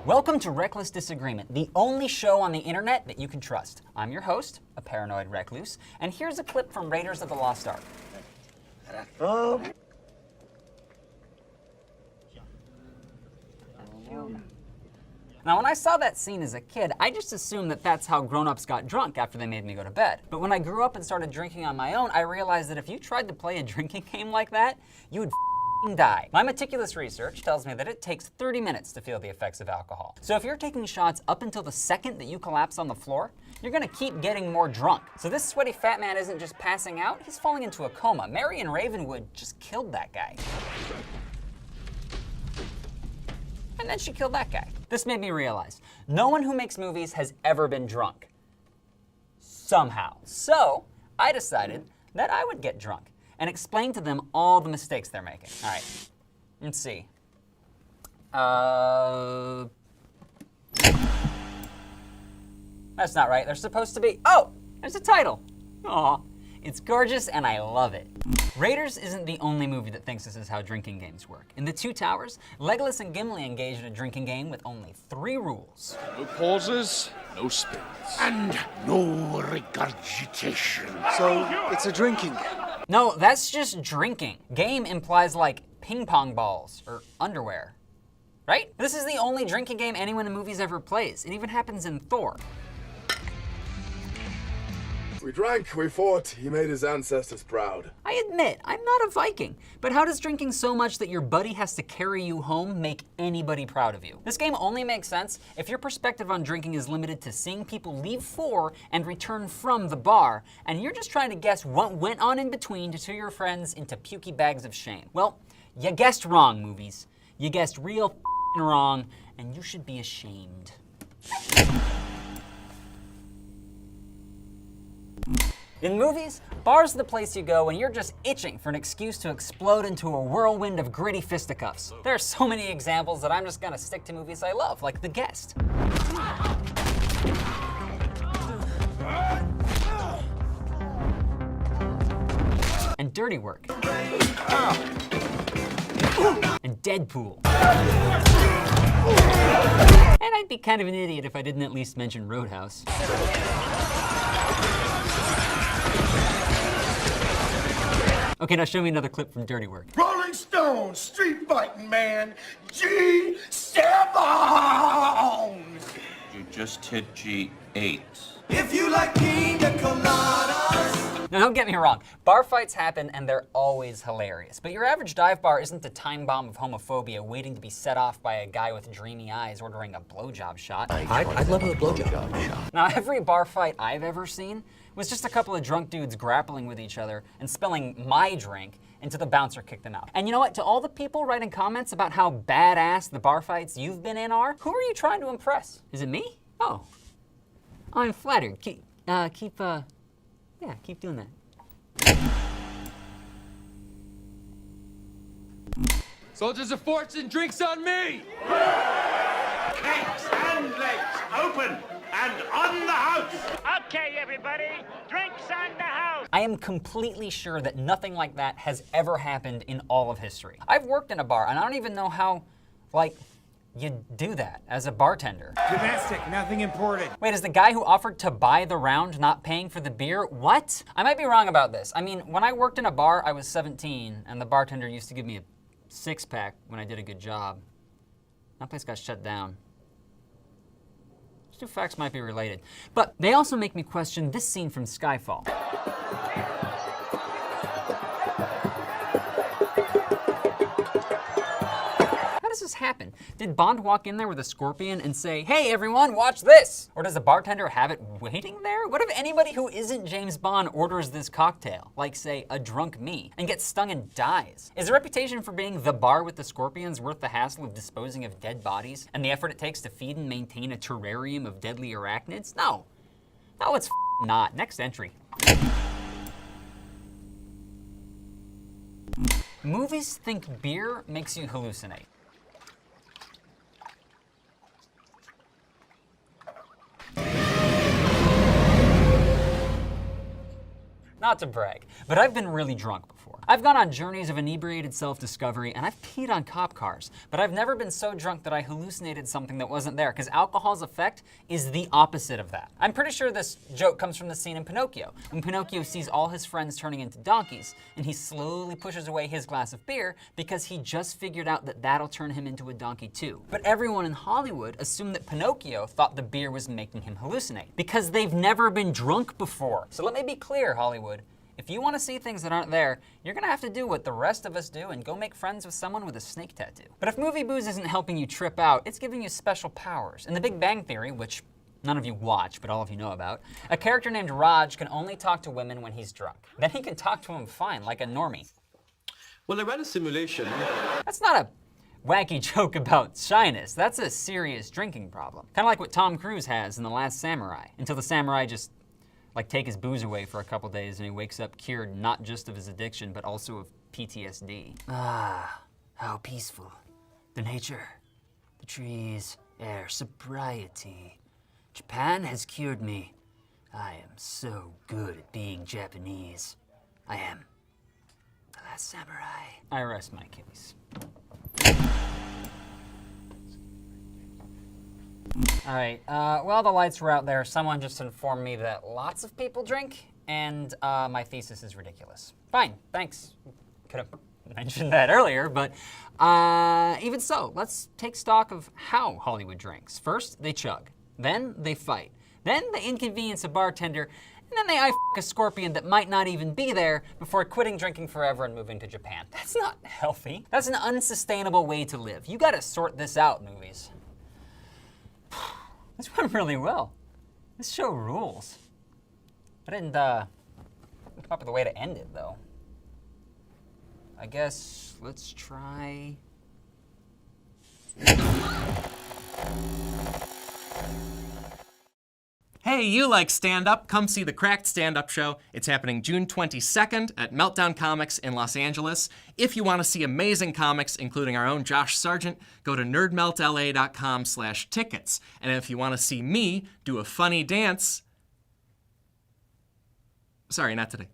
Welcome to Reckless Disagreement, the only show on the internet that you can trust. I'm your host, a paranoid recluse, and here's a clip from Raiders of the Lost Ark. Now, when I saw that scene as a kid, I just assumed that that's how grown-ups got drunk after they made me go to bed. But when I grew up and started drinking on my own, I realized that if you tried to play a drinking game like that, you would die. My meticulous research tells me that it takes 30 minutes to feel the effects of alcohol. So if you're taking shots up until the second that you collapse on the floor, you're gonna keep getting more drunk. So this sweaty fat man isn't just passing out, he's falling into a coma. Marion Ravenwood just killed that guy. And then she killed that guy. This made me realize, no one who makes movies has ever been drunk. Somehow. So, I decided that I would get drunk and explain to them all the mistakes they're making. All right, let's see. That's not right. They're supposed to be, oh, there's a title. Aw, it's gorgeous and I love it. Raiders isn't the only movie that thinks this is how drinking games work. In The Two Towers, Legolas and Gimli engage in a drinking game with only 3 rules. No pauses, no spins. And no regurgitation. So, it's a drinking game. No, that's just drinking. Game implies like ping pong balls or underwear, right? This is the only drinking game anyone in movies ever plays. It even happens in Thor. We drank, we fought, he made his ancestors proud. I admit, I'm not a Viking, but how does drinking so much that your buddy has to carry you home make anybody proud of you? This game only makes sense if your perspective on drinking is limited to seeing people leave for and return from the bar, and you're just trying to guess what went on in between to turn your friends into pukey bags of shame. Well, you guessed wrong, movies. You guessed real f***ing wrong, and you should be ashamed. In movies, bars are the place you go when you're just itching for an excuse to explode into a whirlwind of gritty fisticuffs. There are so many examples that I'm just gonna stick to movies I love, like The Guest. And Dirty Work. And Deadpool. And I'd be kind of an idiot if I didn't at least mention Roadhouse. Okay, now show me another clip from Dirty Work. Rolling Stone, street fighting man, G7! You just hit G8. If you like pina coladas. Now, don't get me wrong, bar fights happen and they're always hilarious. But your average dive bar isn't the time bomb of homophobia waiting to be set off by a guy with dreamy eyes ordering a blowjob shot. I'd love a blowjob shot. Now, every bar fight I've ever seen was just a couple of drunk dudes grappling with each other and spilling my drink until the bouncer kicked them out. And you know what? To all the people writing comments about how badass the bar fights you've been in are, who are you trying to impress? Is it me? Oh, I'm flattered. Keep doing that. Soldiers of fortune, drinks on me! Cakes and legs, open and on the house. Okay, everybody, drinks on the house. I am completely sure that nothing like that has ever happened in all of history. I've worked in a bar, and I don't even know how, you do that as a bartender. Domestic, nothing imported. Wait, is the guy who offered to buy the round not paying for the beer? What? I might be wrong about this. I mean, when I worked in a bar, I was 17, and the bartender used to give me a 6-pack when I did a good job. That place got shut down. These two facts might be related. But they also make me question this scene from Skyfall. How does this happen? Did Bond walk in there with a scorpion and say, "Hey everyone, watch this"? Or does the bartender have it waiting there? What if anybody who isn't James Bond orders this cocktail, like say a drunk me, and gets stung and dies? Is the reputation for being the bar with the scorpions worth the hassle of disposing of dead bodies and the effort it takes to feed and maintain a terrarium of deadly arachnids? No. No, it's not. Next entry. Movies think beer makes you hallucinate. Now, not to brag, but I've been really drunk before. I've gone on journeys of inebriated self-discovery, and I've peed on cop cars, but I've never been so drunk that I hallucinated something that wasn't there, because alcohol's effect is the opposite of that. I'm pretty sure this joke comes from the scene in Pinocchio, when Pinocchio sees all his friends turning into donkeys, and he slowly pushes away his glass of beer because he just figured out that that'll turn him into a donkey too. But everyone in Hollywood assumed that Pinocchio thought the beer was making him hallucinate, because they've never been drunk before. So let me be clear, Hollywood. If you want to see things that aren't there, you're gonna have to do what the rest of us do and go make friends with someone with a snake tattoo. But if movie booze isn't helping you trip out, it's giving you special powers. In The Big Bang Theory, which none of you watch, but all of you know about, a character named Raj can only talk to women when he's drunk. Then he can talk to them fine, like a normie. Well, I ran a simulation. That's not a wacky joke about shyness. That's a serious drinking problem. Kind of like what Tom Cruise has in The Last Samurai, until the samurai just take his booze away for a couple days and he wakes up cured not just of his addiction, but also of PTSD. Ah, how peaceful. The nature, the trees, air, sobriety. Japan has cured me. I am so good at being Japanese. I am the last samurai. I rest my case. All right, while the lights were out there, someone just informed me that lots of people drink, and my thesis is ridiculous. Fine, thanks. Could have mentioned that earlier, but even so, let's take stock of how Hollywood drinks. First, they chug. Then, they fight. Then, they inconvenience a bartender, and then they a scorpion that might not even be there before quitting drinking forever and moving to Japan. That's not healthy. That's an unsustainable way to live. You gotta sort this out, movies. This went really well. This show rules. I didn't come up with a way to end it, though. I guess let's try... Hey, you like stand-up? Come see the Cracked Stand-Up Show. It's happening June 22nd at Meltdown Comics in Los Angeles. If you want to see amazing comics, including our own Josh Sargent, go to nerdmeltla.com/tickets. And if you want to see me do a funny dance... Sorry, not today.